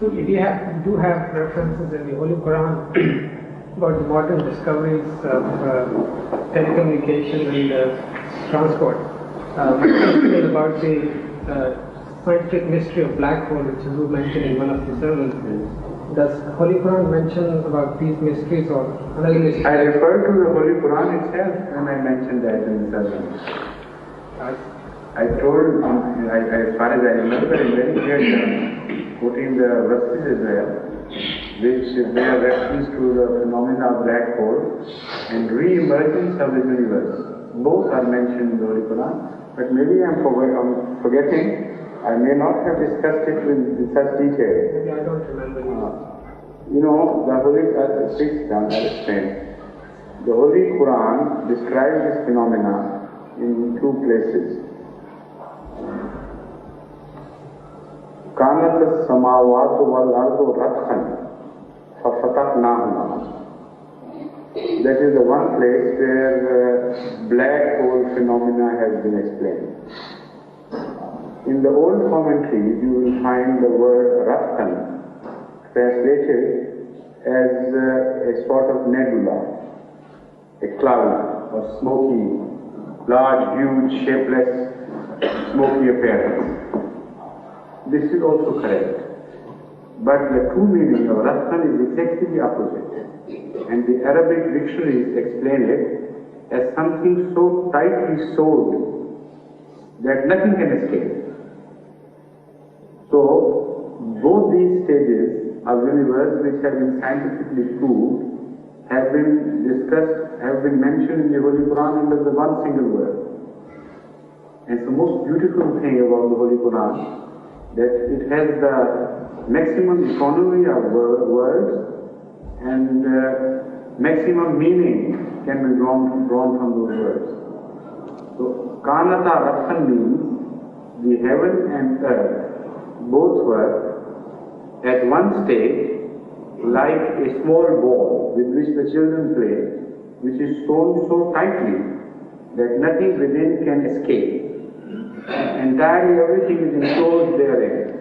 So we do have references in the Holy Qur'an about the modern discoveries of telecommunication and transport. Something about the scientific mystery of black hole, which is mentioned in one of the sermons. Does Holy Quran mention about these mysteries or another mystery? I refer to the Holy Quran itself when I mentioned that in the sermon. I told, as far as I remember, in very clear terms, putting the verses as well, which bear reference to the phenomena of black hole and re-emergence of the universe. Both are mentioned in the Holy Quran, but maybe I'm forgetting. I may not have discussed it with such detail. Maybe I don't remember. The Holy I'll explain. The Holy Quran describes this phenomena in two places. كانت السماوات والأرض رتقا ففتقناهما. That is the one place where black hole phenomena has been explained. In the old commentaries, you will find the word Ratkan translated as a sort of nebula, a cloud or smoky, large, huge, shapeless, smoky appearance. This is also correct. But the true meaning of Ratkan is exactly the opposite. And the Arabic dictionaries explain it as something so tightly sewed that nothing can escape. So, both these stages of universe which have been scientifically proved have been discussed, have been mentioned in the Holy Quran under the one single word. And the most beautiful thing about the Holy Quran, that it has the maximum economy of words and maximum meaning can be drawn from those words. So, Kanata Rathan means the heaven and earth both were at one stage like a small ball with which the children play, which is sewn so tightly that nothing within can escape. Entirely everything is enclosed therein.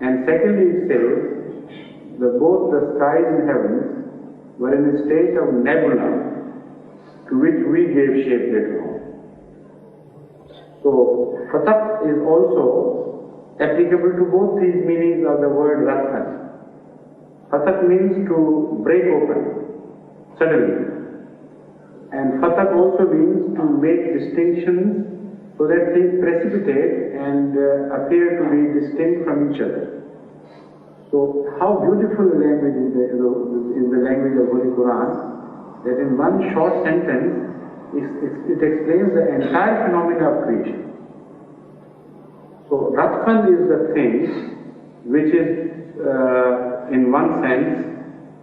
And secondly it says that both the skies and heavens were in a state of nebula to which we gave shape later on. So, Fatak is also applicable to both these meanings of the word Rathan. Fatak means to break open, suddenly. And Fatak also means to make distinctions so that things precipitate and appear to be distinct from each other. So, how beautiful the language is the language of Holy Quran, that in one short sentence, it explains the entire phenomena of creation. So, Ratkan is the thing which is, in one sense,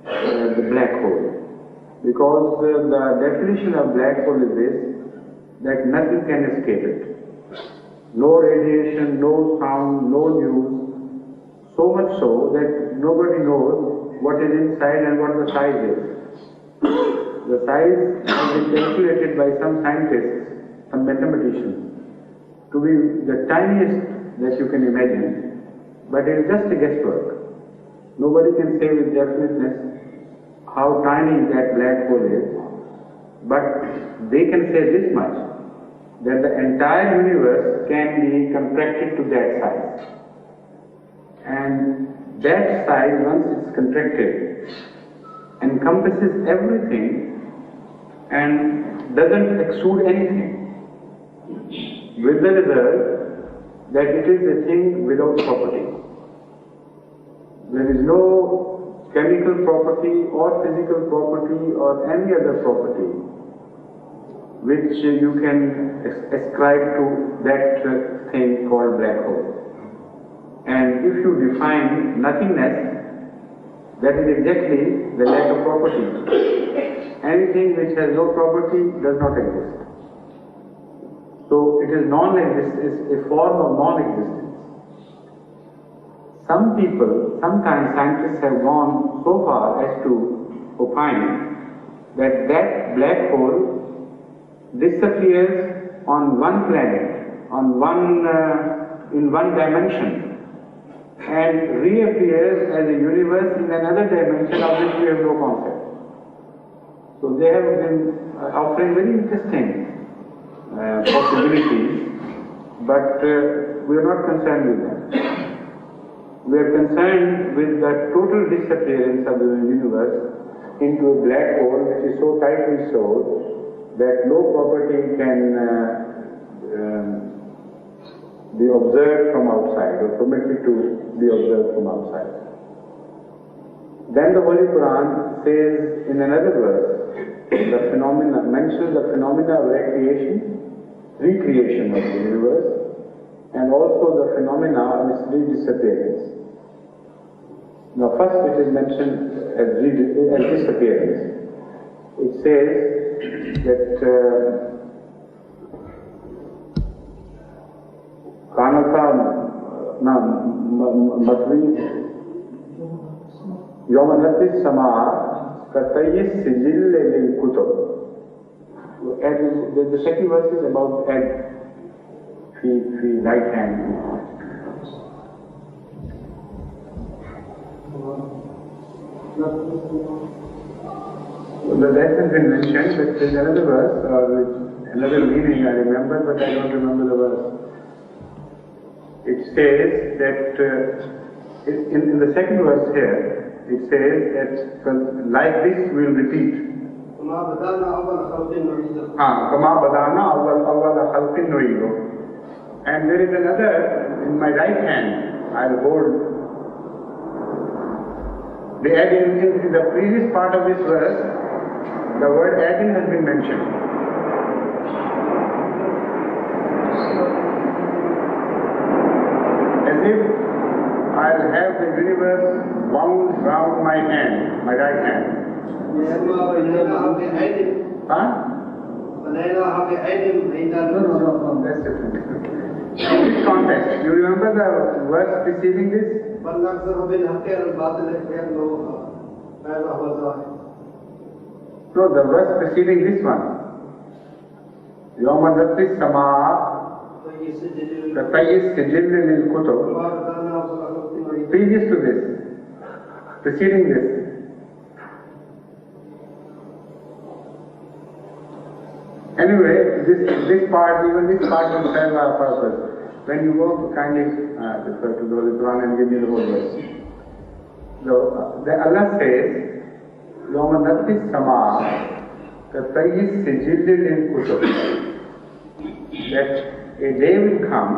the black hole. Because the definition of black hole is this, that nothing can escape it. No radiation, no sound, no news, so much so that nobody knows what is inside and what the size is. The size has been calculated by some scientists, some mathematicians, to be the tiniest that you can imagine, but it is just a guesswork. Nobody can say with definiteness how tiny that black hole is, but they can say this much, that the entire universe can be contracted to that size. And that size, once it's contracted, encompasses everything and doesn't exude anything, with the result that it is a thing without property. There is no chemical property or physical property or any other property which you can ascribe to that thing called black hole. And if you define nothingness, that is exactly the lack of property. Anything which has no property does not exist. So it is non-existence, a form of non-existence. Some people, sometimes scientists have gone so far as to opine that that black hole disappears on one planet, in one dimension, and reappears as a universe in another dimension of which we have no concept. So they have been offering very interesting possibilities, but we are not concerned with them. We are concerned with the total disappearance of the universe into a black hole which is so tightly sewn that no property can be observed from outside or permitted to be observed from outside. Then the Holy Qur'an says in another verse, mentions the phenomena of recreation of the universe, and also the phenomena of its disappearance. Now first it is mentioned as disappearance. It says that Kanata Matvi Yomanati Sama Katayis Sijil Lil Kutub. The second verse is about egg, the right hand. That has been mentioned, but there is another verse, with another meaning I remember, but I don't remember the verse. It says that, in the second verse here, it says that like this we will repeat. كما بدانا أول خلق نعيده. And there is another, in my right hand, I'll hold. The adding, in the previous part of this verse, the word adding has been mentioned. As if I'll have the universe wound round my hand, my right hand. Huh? No, that's different. In this context, you remember the verse preceding this? No, the verse preceding this one. Yomadati Sama Katayis Sijil Lil Kutub. Previous to this, preceding this. Anyway, this part, even this part will serve our purpose. When you go, kindly refer to the Qur'an and give me the whole verse. So, Allah says, Yomanati Sama Katayis Sijil Lil Kutub. That a day will come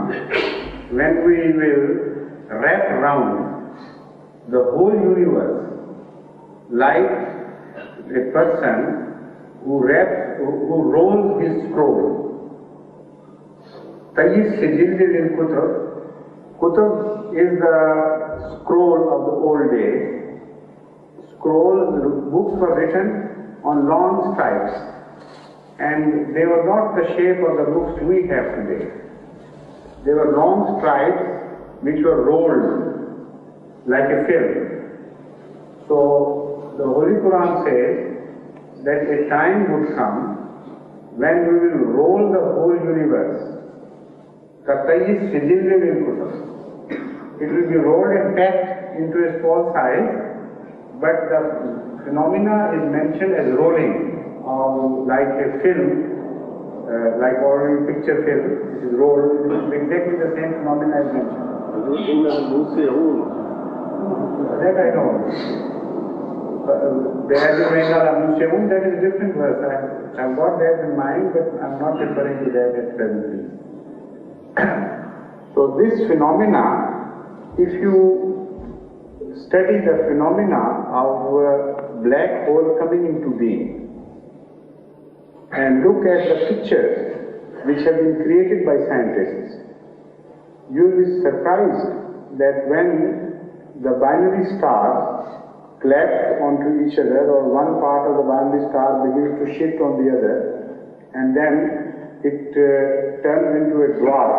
when we will wrap around the whole universe like a person who rolls his scroll. Tahir Sijil Lil Kutub. Kutub is the scroll of the old days. Scrolls, books were written on long stripes, and they were not the shape of the books we have today. They were long stripes which were rolled like a film. So the Holy Qur'an says that a time would come when we will roll the whole universe. Katayis Sijil Lil Kutub. It will be rolled and packed into a small size, but the phenomena is mentioned as rolling, like a film, like ordinary picture film. It is rolled. It is exactly the same phenomena as mentioned. That I know. That is a different verse. I've got that in mind, but I'm not referring to that at present. So this phenomena, if you study the phenomena of a black hole coming into being and look at the pictures which have been created by scientists, you will be surprised that when the binary stars collapse onto each other, or one part of the binary star begins to shift on the other, and then it turns into a dwarf,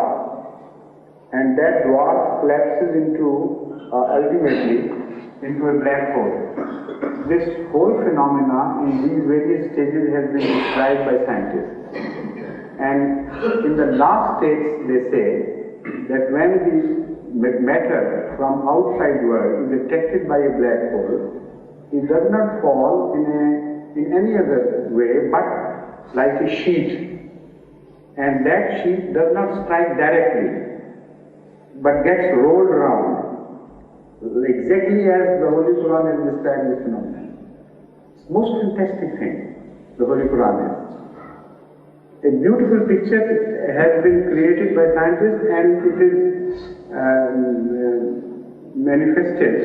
and that dwarf collapses into, ultimately, into a black hole. This whole phenomena in these various stages has been described by scientists. And in the last stage, they say that when matter from outside world is attracted by a black hole, it does not fall in any other way but like a sheet, and that sheet does not strike directly but gets rolled around, exactly as the Holy Quran has described this phenomenon. It's the most fantastic thing the Holy Quran is. A beautiful picture has been created by scientists, and it is manifested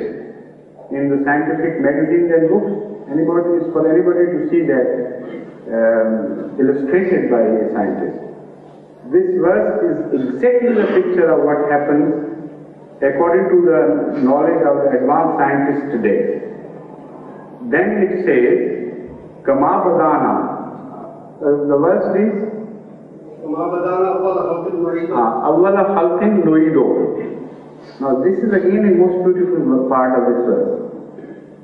in the scientific magazines and books. For anybody to see that illustrated by a scientist. This verse is exactly the picture of what happens according to the knowledge of the advanced scientists today. Then it says, Kama Badana. The verse is Awwala Khalqin Nu'idu. Now this is again a most beautiful part of this verse.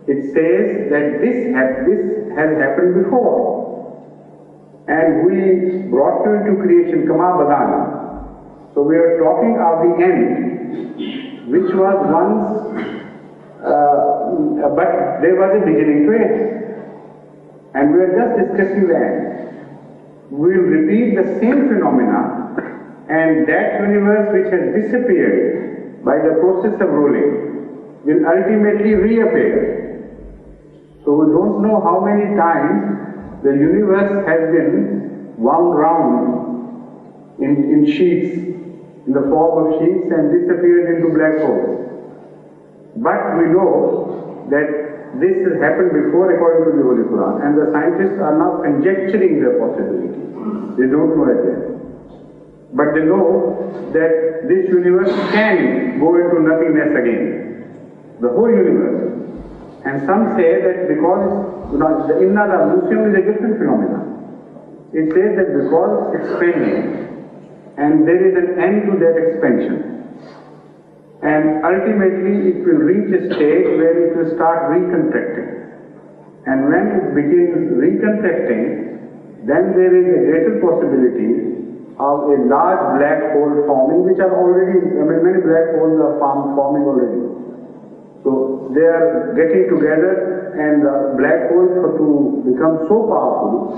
It says that this has happened before, and we brought you into creation, Kama Badana. So we are talking of the end, which was once, but there was a beginning to it, and we are just discussing the end. We will repeat the same phenomena, and that universe which has disappeared by the process of rolling will ultimately reappear. So we don't know how many times the universe has been wound round in sheets, in the form of sheets, and disappeared into black holes. But we know that this has happened before according to the Holy Quran, and the scientists are now conjecturing the possibility. They don't know it yet. But they know that this universe can go into nothingness again. The whole universe. And some say that because the Inna Museum is a different phenomenon. It says that because it's expanding, and there is an end to that expansion. And ultimately it will reach a stage where it will start recontracting. And when it begins recontracting, then there is a greater possibility of a large black hole forming, which are already, many black holes are forming already. So they are getting together, and the black hole to become so powerful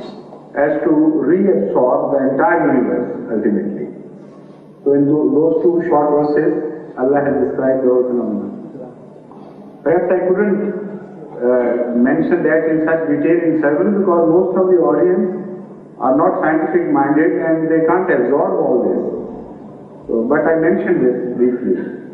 as to reabsorb the entire universe ultimately. So in those two short verses, Allah has described the whole phenomenon. Perhaps I couldn't mention that in such detail in sermon because most of the audience are not scientific minded and they can't absorb all this. So, but I mentioned this briefly.